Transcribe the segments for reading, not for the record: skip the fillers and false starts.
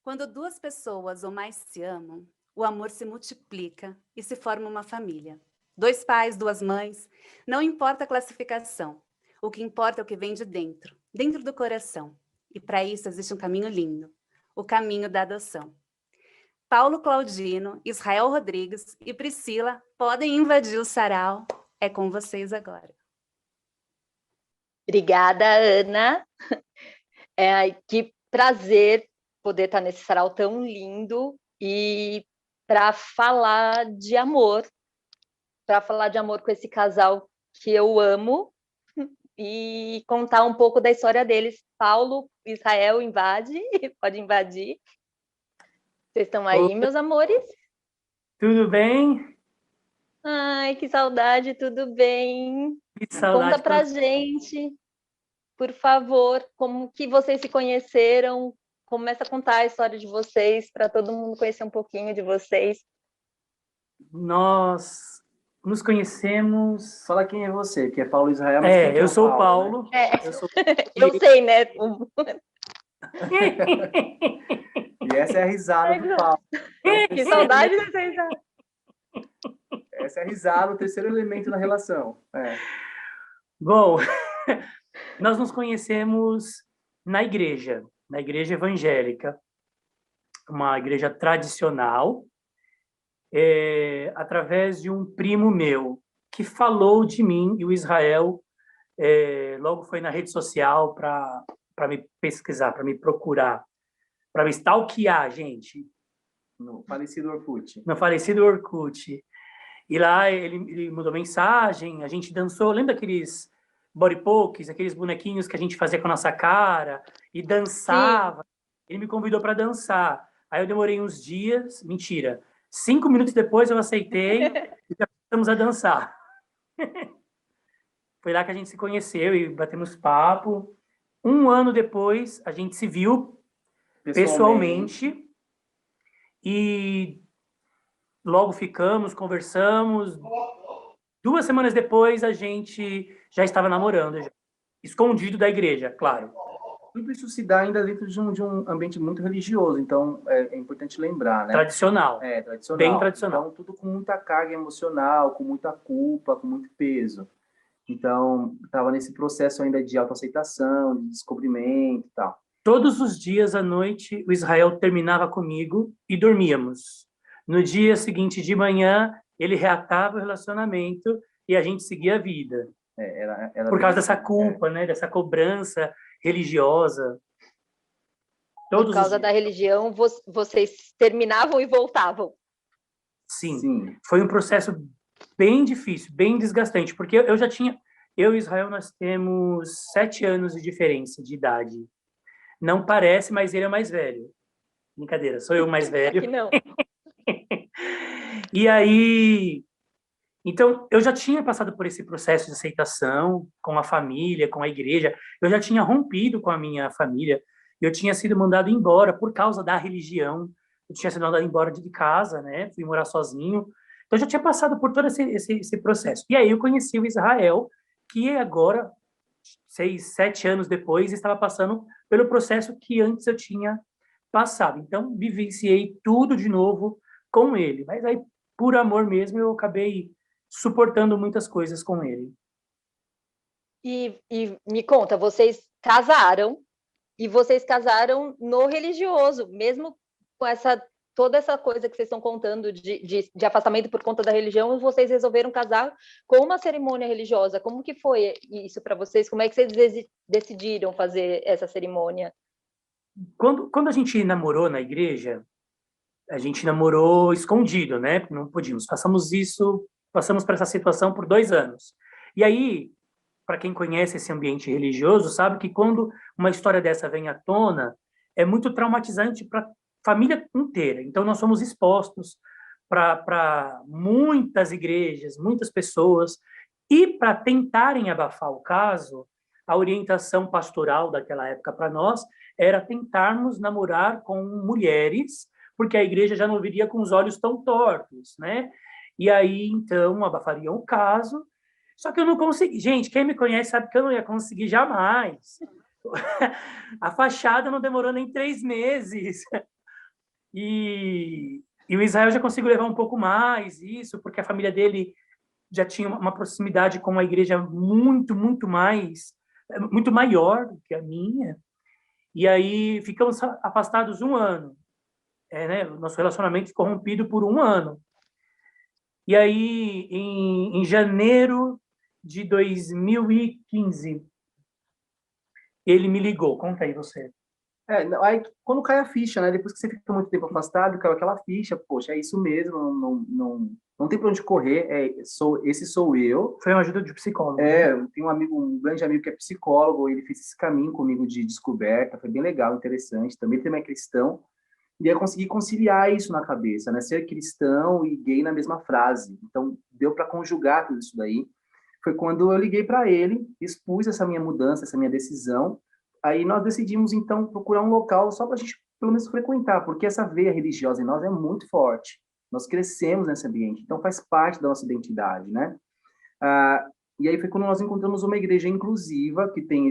Quando duas pessoas ou mais se amam, o amor se multiplica e se forma uma família. Dois pais, duas mães, não importa a classificação. O que importa é o que vem de dentro, dentro do coração. E para isso existe um caminho lindo, o caminho da adoção. Paulo Claudino, Israel Rodrigues e Priscila podem invadir o sarau. É com vocês agora. Obrigada, Ana. Que prazer poder estar nesse sarau tão lindo e para falar de amor com esse casal que eu amo e contar um pouco da história deles. Paulo, Israel, invade, pode invadir. Vocês estão aí, meus amores? Tudo bem? Ai, que saudade, tudo bem? Que saudade. Conta pra gente, por favor, como que vocês se conheceram. Começa a contar a história de vocês, para todo mundo conhecer um pouquinho de vocês. Nós nos conhecemos... Fala quem é você, que é Paulo Israel. Mas quem que eu o sou o Paulo. Né? Eu sou... Eu sei, né? E essa é a risada do Paulo. Que saudade dessa risada. Essa é a risada, o terceiro elemento na relação. Bom, nós nos conhecemos na igreja evangélica, uma igreja tradicional, através de um primo meu que falou de mim, e o Israel logo foi na rede social para me pesquisar, para me procurar, para me stalkear, gente. No falecido Orkut. No falecido Orkut. E lá ele mandou mensagem, a gente dançou, lembra aqueles body pokes, aqueles bonequinhos que a gente fazia com a nossa cara e dançava? Sim. Ele me convidou para dançar. Aí eu demorei uns dias, mentira, 5 minutos depois eu aceitei e já começamos a dançar. Foi lá que a gente se conheceu e batemos papo. 1 ano depois, a gente se viu pessoalmente e logo ficamos, conversamos. 2 semanas depois, a gente já estava namorando, já. Escondido da igreja, claro. Tudo isso se dá ainda dentro de um ambiente muito religioso, então é importante lembrar, né? Tradicional. Tradicional. Bem tradicional. Então, tudo com muita carga emocional, com muita culpa, com muito peso. Então, estava nesse processo ainda de autoaceitação, de descobrimento e tal. Todos os dias à noite, o Israel terminava comigo e dormíamos. No dia seguinte de manhã, ele reatava o relacionamento e a gente seguia a vida. Era por causa dessa culpa, né? Dessa cobrança religiosa. Por causa da religião, vocês terminavam e voltavam? Sim. Foi um processo bem difícil, bem desgastante, porque eu e Israel, nós temos 7 anos de diferença de idade. Não parece, mas ele é mais velho. Brincadeira, sou eu mais velho. Que não. E aí... Então, eu já tinha passado por esse processo de aceitação com a família, com a igreja. Eu já tinha rompido com a minha família. Eu tinha sido mandado embora por causa da religião. Eu tinha sido mandado embora de casa, né? Fui morar sozinho. Então, eu já tinha passado por todo esse processo. E aí eu conheci o Israel, que agora, 6, 7 anos depois, estava passando pelo processo que antes eu tinha passado. Então, vivenciei tudo de novo com ele. Mas aí, por amor mesmo, eu acabei suportando muitas coisas com ele. E me conta, vocês casaram, e vocês casaram no religioso, mesmo com toda essa coisa que vocês estão contando de afastamento por conta da religião, vocês resolveram casar com uma cerimônia religiosa. Como que foi isso para vocês? Como é que vocês decidiram fazer essa cerimônia? Quando a gente namorou na igreja, a gente namorou escondido, né? Não podíamos. Passamos por essa situação por 2 anos. E aí, para quem conhece esse ambiente religioso, sabe que quando uma história dessa vem à tona, é muito traumatizante para a família inteira. Então, nós somos expostos para muitas igrejas, muitas pessoas, e para tentarem abafar o caso, a orientação pastoral daquela época para nós era tentarmos namorar com mulheres, porque a igreja já não viria com os olhos tão tortos, né? E aí, então, abafariam o caso. Só que eu não consegui. Gente, quem me conhece sabe que eu não ia conseguir jamais. A fachada não demorou nem 3 meses. E o Israel já conseguiu levar um pouco mais isso, porque a família dele já tinha uma proximidade com a igreja muito maior do que a minha. E aí ficamos afastados um ano. Né? O nosso relacionamento ficou rompido por um ano. E aí, em janeiro de 2015, ele me ligou. Conta aí você. Aí quando cai a ficha, né? Depois que você fica muito tempo afastado, cai aquela ficha, poxa, é isso mesmo, não tem para onde correr, esse sou eu. Foi uma ajuda de psicólogo. Eu tenho um grande amigo que é psicólogo, ele fez esse caminho comigo de descoberta, foi bem legal, interessante, também é cristão, e aí eu consegui conciliar isso na cabeça, né? Ser cristão e gay na mesma frase, então deu para conjugar tudo isso daí. Foi quando eu liguei para ele, expus essa minha mudança, essa minha decisão. Aí nós decidimos, então, procurar um local só para a gente, pelo menos, frequentar, porque essa veia religiosa em nós é muito forte. Nós crescemos nesse ambiente, então faz parte da nossa identidade, né? E aí foi quando nós encontramos uma igreja inclusiva, que tem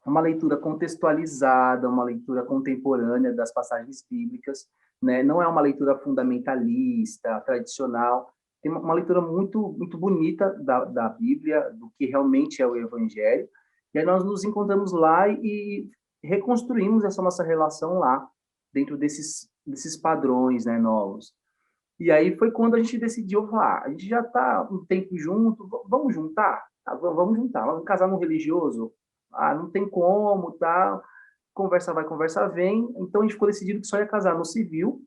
uma leitura contextualizada, uma leitura contemporânea das passagens bíblicas, né? Não é uma leitura fundamentalista, tradicional, tem uma leitura muito, muito bonita da Bíblia, do que realmente é o Evangelho. E aí nós nos encontramos lá e reconstruímos essa nossa relação lá, dentro desses padrões, né, novos. E aí foi quando a gente decidiu falar, a gente já está um tempo junto, vamos juntar? Vamos juntar, vamos casar no religioso? Não tem como, tá? Conversa vai, conversa vem. Então a gente ficou decidido que só ia casar no civil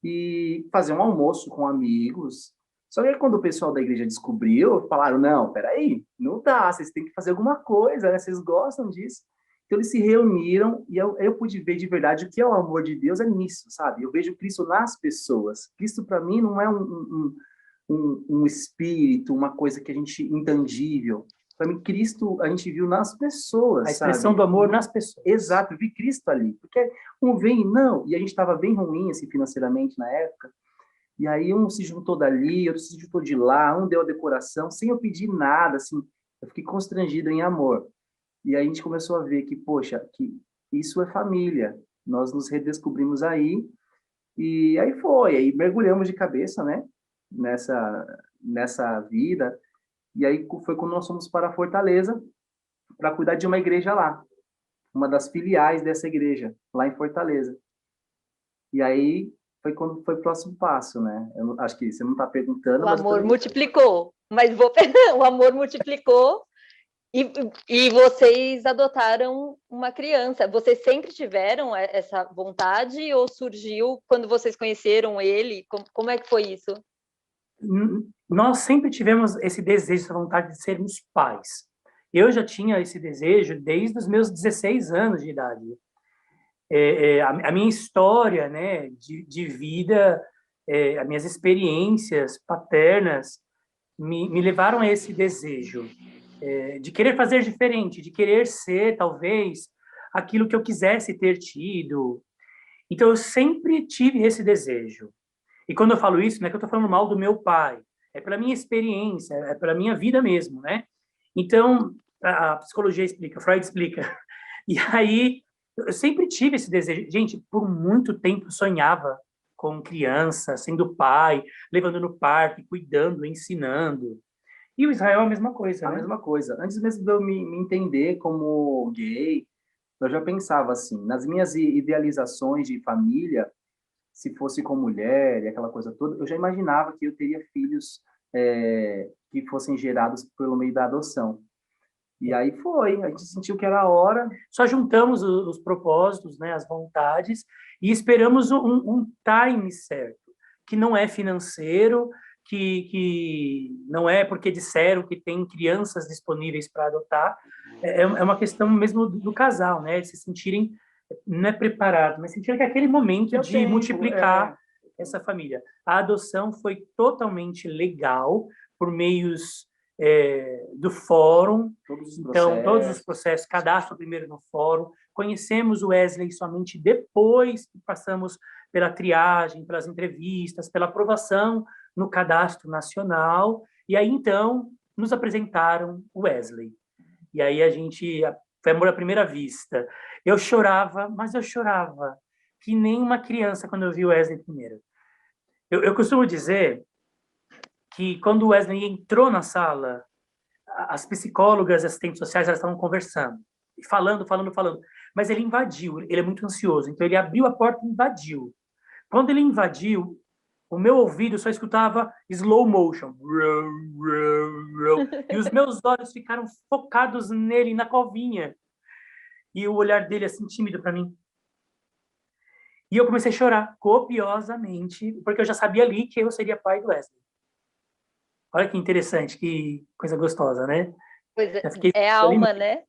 e fazer um almoço com amigos. Só que aí, quando o pessoal da igreja descobriu, falaram, não, peraí, não dá, vocês têm que fazer alguma coisa, né? Vocês gostam disso. Então, eles se reuniram e eu pude ver de verdade o que é o amor de Deus é nisso, sabe? Eu vejo Cristo nas pessoas. Cristo, para mim, não é um espírito, uma coisa que a gente intangível. Para mim, Cristo a gente viu nas pessoas, a expressão sabe? do amor nas pessoas. Exato, eu vi Cristo ali. Porque um vem, não, e a gente estava bem ruim, assim, financeiramente na época. E aí um se juntou dali, outro se juntou de lá, um deu a decoração, sem eu pedir nada, assim, eu fiquei constrangido em amor. E aí a gente começou a ver que, poxa, que isso é família. Nós nos redescobrimos aí, e aí mergulhamos de cabeça, né, nessa vida. E aí foi quando nós fomos para Fortaleza, para cuidar de uma igreja lá, uma das filiais dessa igreja, lá em Fortaleza. E aí foi quando foi o próximo passo, né? Eu acho que você não está perguntando. O amor multiplicou, o amor multiplicou e vocês adotaram uma criança. Vocês sempre tiveram essa vontade ou surgiu quando vocês conheceram ele? Como é que foi isso? Nós sempre tivemos esse desejo, essa vontade de sermos pais. Eu já tinha esse desejo desde os meus 16 anos de idade. A minha história, né, de vida, as minhas experiências paternas me levaram a esse desejo de querer fazer diferente, de querer ser, talvez, aquilo que eu quisesse ter tido. Então, eu sempre tive esse desejo. E quando eu falo isso, não é que eu estou falando mal do meu pai, é pela minha experiência, é pela minha vida mesmo, né? Então, a psicologia explica, Freud explica. E aí, eu sempre tive esse desejo. Gente, por muito tempo sonhava com criança, sendo pai, levando no parque, cuidando, ensinando. E o Israel é a mesma coisa, né? A mesma coisa. Antes mesmo de eu me entender como gay, eu já pensava assim, nas minhas idealizações de família, se fosse com mulher e aquela coisa toda, eu já imaginava que eu teria filhos que fossem gerados pelo meio da adoção. E aí a gente sentiu que era a hora. Só juntamos os propósitos, né, as vontades, e esperamos um time certo, que não é financeiro, que não é porque disseram que tem crianças disponíveis para adotar, é uma questão mesmo do casal, né, de se sentirem, não é preparado, mas sentirem que é aquele momento de multiplicar essa família. A adoção foi totalmente legal, por meios do fórum, todos os processos, cadastro primeiro no fórum, conhecemos o Wesley somente depois que passamos pela triagem, pelas entrevistas, pela aprovação no cadastro nacional, e aí então nos apresentaram o Wesley. E aí foi amor à primeira vista. Eu chorava, mas eu chorava que nem uma criança quando eu vi o Wesley primeiro. Eu costumo dizer que quando o Wesley entrou na sala, as psicólogas e assistentes sociais elas estavam conversando, falando, mas ele invadiu, ele é muito ansioso, então ele abriu a porta e invadiu. Quando ele invadiu, o meu ouvido só escutava slow motion. E os meus olhos ficaram focados nele, na covinha. E o olhar dele assim, tímido para mim. E eu comecei a chorar copiosamente, porque eu já sabia ali que eu seria pai do Wesley. Olha que interessante, que coisa gostosa, né? Pois é alma, né?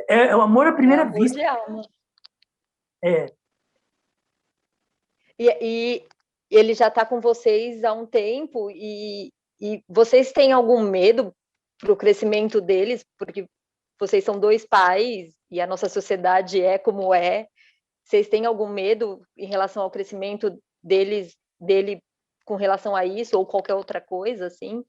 É o amor à primeira amor vista. De alma. É. E ele já está com vocês há um tempo e vocês têm algum medo para o crescimento deles? Porque vocês são 2 pais e a nossa sociedade é como é. Vocês têm algum medo em relação ao crescimento dele com relação a isso ou qualquer outra coisa, assim?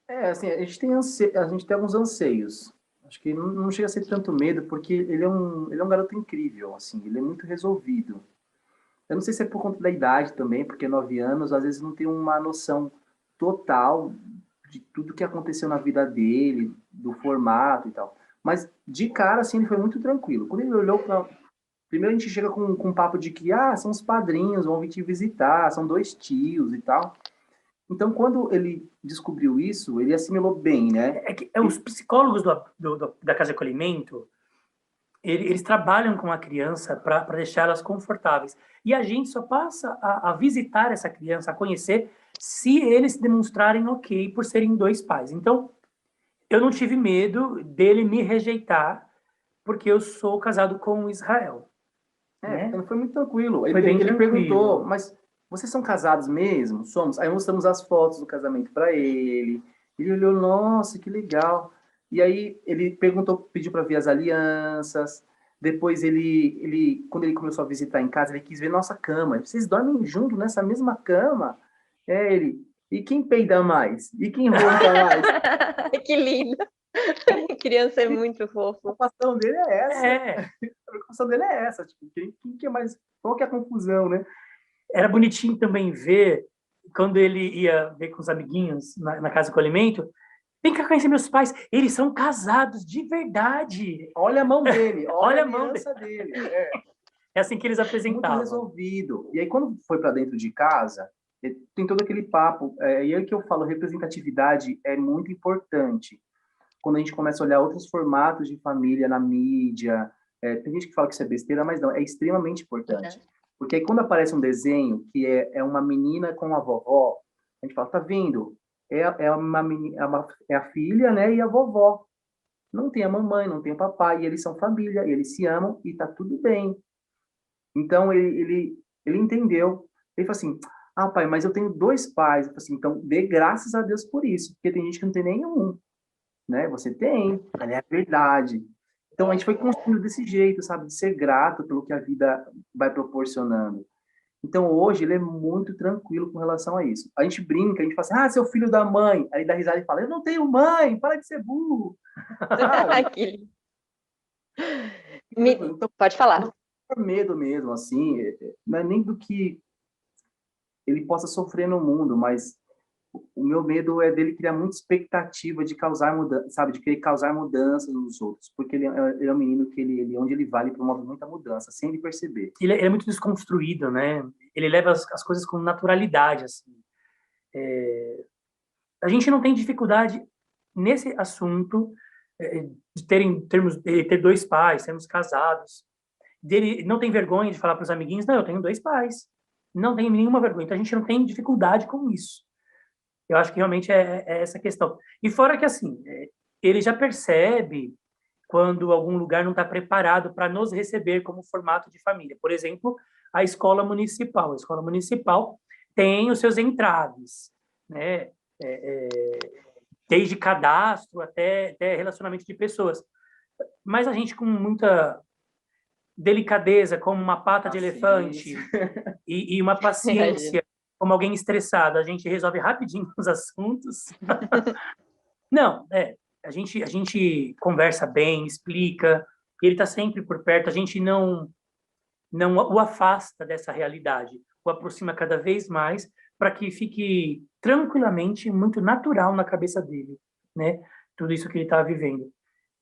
Assim, a gente tem alguns anseios. Acho que não chega a ser tanto medo, porque ele é um garoto incrível, assim, ele é muito resolvido. Eu não sei se é por conta da idade também, porque 9 anos, às vezes não tem uma noção total de tudo que aconteceu na vida dele, do formato e tal. Mas, de cara, assim, ele foi muito tranquilo. Quando ele olhou para... Primeiro a gente chega com um papo de que, são os padrinhos, vão vir te visitar, são 2 tios e tal. Então, quando ele descobriu isso, ele assimilou bem, né? Os psicólogos da Casa de Acolhimento, eles trabalham com a criança para deixá-las confortáveis. E a gente só passa a visitar essa criança, a conhecer, se eles se demonstrarem ok por serem 2 pais. Então, eu não tive medo dele me rejeitar, porque eu sou casado com o Israel. Né? Então foi muito tranquilo. Foi bem ele tranquilo. Perguntou, mas vocês são casados mesmo? Somos. Aí mostramos as fotos do casamento para ele. Ele olhou, nossa, que legal. E aí ele pediu para ver as alianças. Depois quando ele começou a visitar em casa, ele quis ver nossa cama. Vocês dormem junto nessa mesma cama? E quem peida mais? E quem ronca mais? Que lindo. Criança é muito fofo. A preocupação dele é essa. A preocupação dele é essa. Tipo, quem que é mais... Qual que é a confusão, né? Era bonitinho também ver, quando ele ia ver com os amiguinhos na casa de acolhimento, vem cá conhecer meus pais, eles são casados de verdade. Olha a mão dele, olha a mão dele. É assim que eles apresentavam. Muito resolvido. E aí, quando foi para dentro de casa, tem todo aquele papo. E aí que eu falo, representatividade é muito importante. Quando a gente começa a olhar outros formatos de família na mídia, tem gente que fala que isso é besteira, mas não, é extremamente importante. Porque aí quando aparece um desenho que é uma menina com a vovó, a gente fala, tá vendo? É a filha, né, e a vovó. Não tem a mamãe, não tem o papai, e eles são família, e eles se amam, e tá tudo bem. Então, ele entendeu. Ele falou assim, pai, mas eu tenho 2 pais. Eu falei assim, então, dê graças a Deus por isso, porque tem gente que não tem nenhum. Né? Você tem, é verdade. Então, a gente foi construindo desse jeito, sabe? De ser grato pelo que a vida vai proporcionando. Então, hoje, ele é muito tranquilo com relação a isso. A gente brinca, a gente fala assim, seu filho da mãe. Aí dá risada e fala, eu não tenho mãe, para de ser burro. Então, pode falar. Não é medo mesmo, assim, não é nem do que ele possa sofrer no mundo, mas o meu medo é dele criar muita expectativa de causar mudança, sabe, de querer causar mudanças nos outros, porque ele é um menino que onde ele vai, ele promove muita mudança, sem ele perceber. Ele é muito desconstruído, né? Ele leva as coisas com naturalidade, assim. A gente não tem dificuldade nesse assunto de ter 2 pais, sermos casados. Dele não tem vergonha de falar para os amiguinhos, não, eu tenho 2 pais. Não tem nenhuma vergonha. Então a gente não tem dificuldade com isso. Eu acho que realmente é essa questão. E fora que, assim, ele já percebe quando algum lugar não está preparado para nos receber como formato de família. Por exemplo, a escola municipal. A escola municipal tem os seus entraves, né? Desde cadastro até relacionamento de pessoas. Mas a gente, com muita delicadeza, como uma pata de elefante e uma paciência, como alguém estressado, a gente resolve rapidinho os assuntos. Não, a gente conversa bem, explica, ele está sempre por perto, a gente não o afasta dessa realidade, o aproxima cada vez mais para que fique tranquilamente, muito natural na cabeça dele, né? Tudo isso que ele está vivendo.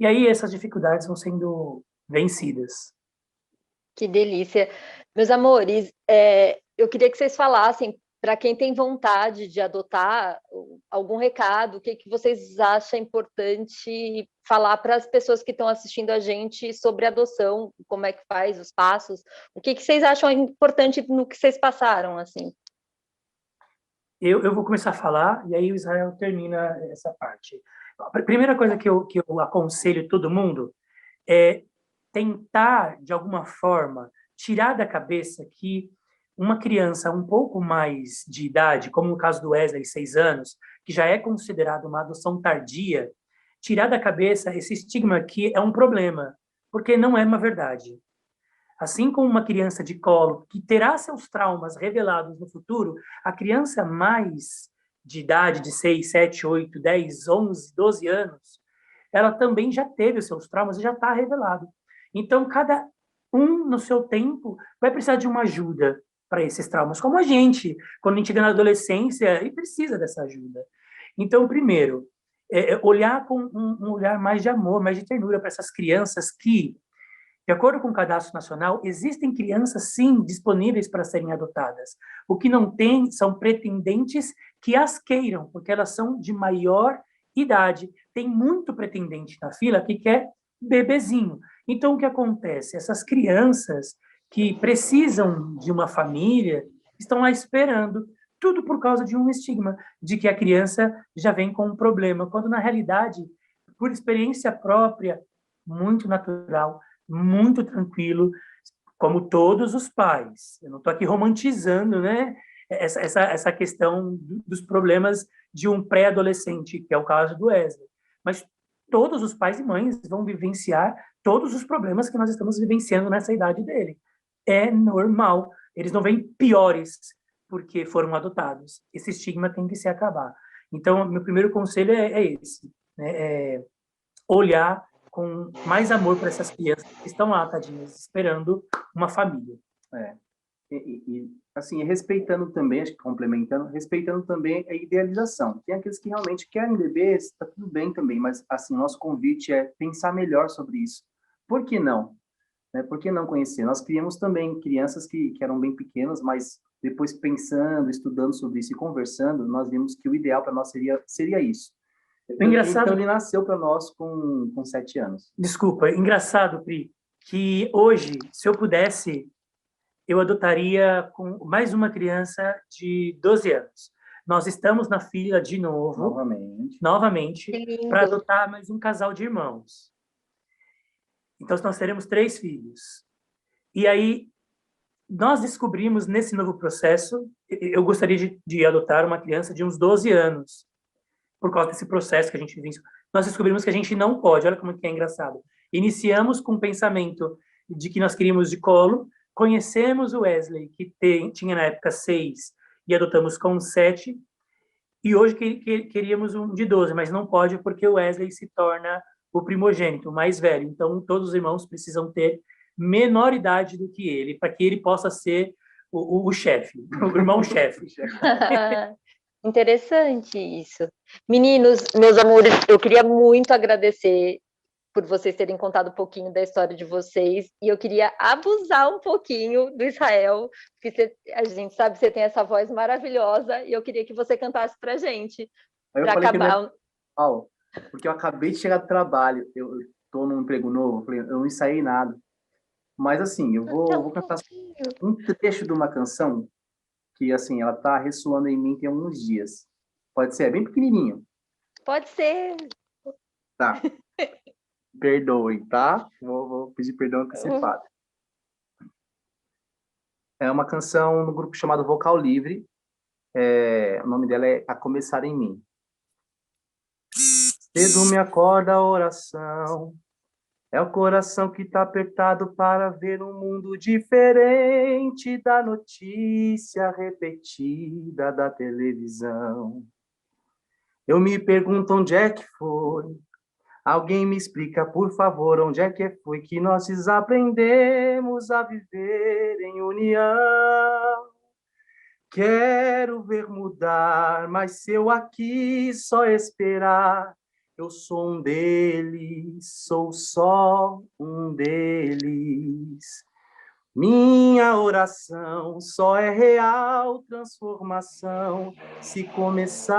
E aí essas dificuldades vão sendo vencidas. Que delícia. Meus amores, eu queria que vocês falassem, para quem tem vontade de adotar, algum recado, o que vocês acham importante falar para as pessoas que estão assistindo a gente sobre adoção, como é que faz, os passos, o que vocês acham importante no que vocês passaram, assim? Eu vou começar a falar, e aí o Israel termina essa parte. A primeira coisa que eu aconselho todo mundo é tentar, de alguma forma, tirar da cabeça que uma criança um pouco mais de idade, como no caso do Wesley, 6 anos, que já é considerado uma adoção tardia, tirar da cabeça esse estigma que é um problema, porque não é uma verdade. Assim como uma criança de colo que terá seus traumas revelados no futuro, a criança mais de idade de 6, 7, 8, 10, 11, 12 anos, ela também já teve os seus traumas e já está revelado. Então, cada um, no seu tempo, vai precisar de uma ajuda para esses traumas, como a gente, quando a gente chega na adolescência, e precisa dessa ajuda. Então, primeiro, olhar com um olhar mais de amor, mais de ternura para essas crianças que, de acordo com o Cadastro Nacional, existem crianças, sim, disponíveis para serem adotadas. O que não tem são pretendentes que as queiram, porque elas são de maior idade. Tem muito pretendente na fila que quer bebezinho. Então, o que acontece? Essas crianças que precisam de uma família estão lá esperando, tudo por causa de um estigma, de que a criança já vem com um problema, quando, na realidade, por experiência própria, muito natural, muito tranquilo, como todos os pais. Eu não estou aqui romantizando, né, essa questão dos problemas de um pré-adolescente, que é o caso do Wesley. Mas todos os pais e mães vão vivenciar todos os problemas que nós estamos vivenciando nessa idade dele. É normal. Eles não vêm piores porque foram adotados. Esse estigma tem que se acabar. Então, meu primeiro conselho é esse, né? É olhar com mais amor para essas crianças que estão lá, tadinhas, esperando uma família. Assim, respeitando também, acho que complementando, respeitando também a idealização. Tem aqueles que realmente querem bebês, está tudo bem também, mas assim, nosso convite é pensar melhor sobre isso. Por que não? Né? Por que não conhecer? Nós criamos também crianças que eram bem pequenas, mas depois pensando, estudando sobre isso e conversando, nós vimos que o ideal para nós seria isso. Engraçado. Então ele nasceu para nós com 7 anos. Desculpa, engraçado, Pri, que hoje, se eu pudesse, eu adotaria com mais uma criança de 12 anos. Nós estamos na fila de novo, novamente para adotar mais um casal de irmãos. Então, nós teremos 3 filhos. E aí, nós descobrimos nesse novo processo, eu gostaria de adotar uma criança de uns 12 anos, por causa desse processo que a gente vive. Nós descobrimos que a gente não pode, olha como que é engraçado. Iniciamos com o pensamento de que nós queríamos de colo, conhecemos o Wesley, que tinha na época 6, e adotamos com 7, e hoje queríamos um de 12, mas não pode porque o Wesley se torna o primogênito, o mais velho. Então, todos os irmãos precisam ter menor idade do que ele, para que ele possa ser o chefe, o irmão-chefe. Interessante isso. Meninos, meus amores, eu queria muito agradecer por vocês terem contado um pouquinho da história de vocês, e eu queria abusar um pouquinho do Israel, porque a gente sabe que você tem essa voz maravilhosa, e eu queria que você cantasse pra gente, para acabar. Porque eu acabei de chegar do trabalho, eu estou num emprego novo, eu não ensaiei nada. Mas assim, eu vou cantar um trecho de uma canção que assim, ela tá ressoando em mim tem alguns dias. Pode ser? É bem pequenininho. Pode ser. Tá. Perdoem, tá? Vou pedir perdão antecipado. É uma canção no grupo chamado Vocal Livre. O nome dela é A Começar em Mim. Cedo me acorda a oração. É o coração que tá apertado para ver um mundo diferente da notícia repetida da televisão. Eu me pergunto onde é que foi Alguém me explica, por favor, onde é que foi que nós desaprendemos a viver em união? Quero ver mudar, mas se eu aqui só esperar, eu sou um deles, sou só um deles. Minha oração só é real transformação se começar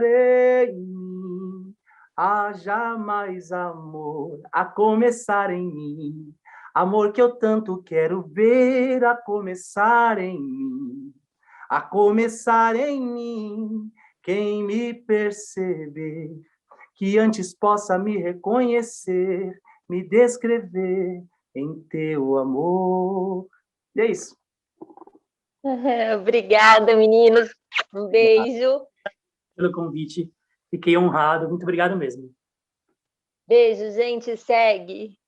em mim. Haja mais amor a começar em mim. Amor que eu tanto quero ver a começar em mim. A começar em mim. Quem me perceber, que antes possa me reconhecer, me descrever em teu amor. E é isso. Obrigada, meninos. Um beijo. Pelo convite. Fiquei honrado. Muito obrigado mesmo. Beijo, gente. Segue.